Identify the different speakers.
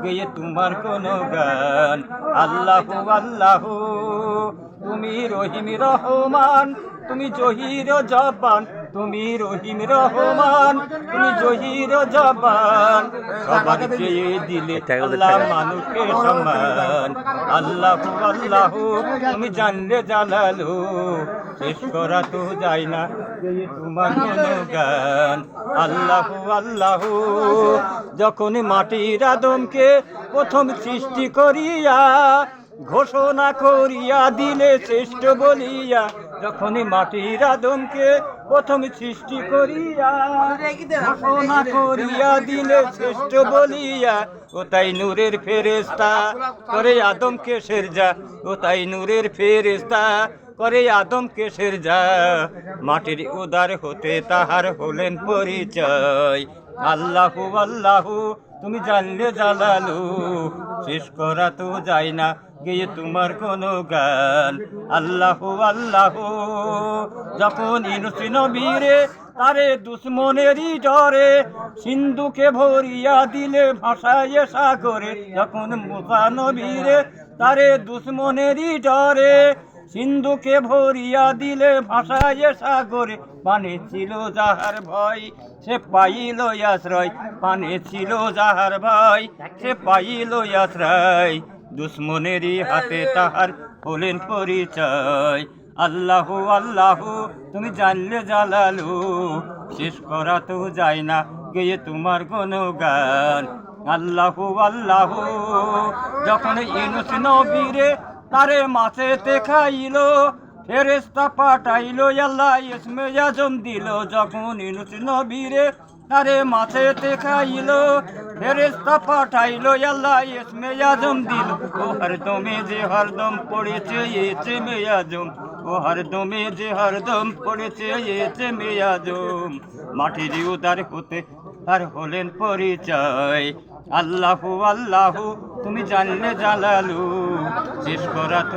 Speaker 1: গেয়ে তোমার কোন গান। আল্লাহু আল্লাহু, তুমি রহিম রহমান, তুমি জহির জবান, তুমি রহিম রহমান, তুমি জহির জবান। সবার চেয়ে দিলে আল্লাহ মানুষকে সম্মান। আল্লাহু আল্লাহু, তুমি জানলে জালালু, শেষ করা তো যায় না গেয়ে তোমার কোন গান। আল্লাহু আল্লাহু, যখন মাটির আদমকে প্রথম সৃষ্টি করিয়া ঘোষণা করিয়া দিলে শ্রেষ্ঠ বলিয়া, যখন মাটির আদমকে প্রথম সৃষ্টি করিয়া ঘোষণা করিয়া দিলে শ্রেষ্ঠ বলিয়া, ও তাই নূরের ফেরেশতা করে আদমকে সেরজা, ও তাই নূরের ফেরেশতা করে আদমকে সেরজা। মাটির উদার হতে তাহার হলেন পরিচয়। আল্লাহু আল্লাহু, তুমি জানলে জালালু, শেষ করা তো যায় না গেয়ে তোমার কোন গান। আল্লাহু আল্লাহু, যখন ইউনূস নবীরে তারে দুশ্মনেরই ডরে সিন্ধুকে ভরিয়া দিলে ভাসায় সাগরে, যখন মুসা নবীরে তারে দুশ্মনেরই ডরে সিন্ধুকে ভরিয়া দিলে ভাসায় সাগরে, পানে ছিল যাহার ভয় সে পাইল আশ্রয়, পানে ছিল যাহার ভয় সে পাইল আশ্রয়, দুশ্মনেরই হাতে তাহার হলেন পরিচয়। আল্লাহু আল্লাহু, তুমি জানলে জালালু, শেষ করা তো যায় না গেয়ে তোমার কোন গান। আল্লাহু আল্লাহু, যখন ইউনূস নবীরে তারে মাছেতে খাইল ফেরেশতা পাঠাইল আল্লাহ ইসমে আজম দিল, যখন ইউনূস নবীরে তারে মাছেতে খাইল ফেরেশতা পাঠাইল আল্লাহ ইসমে আজম দিল। ও হরদমে যে হরদম পড়েছে ইসমে আজম, ও হরদমে যে হরদম পড়েছে ইসমে আজম, মাটির উদার হতে আর হলেন পরিচয়। আল্লাহু আল্লাহু, তুমি জানলে জালালু, শেষ করা তো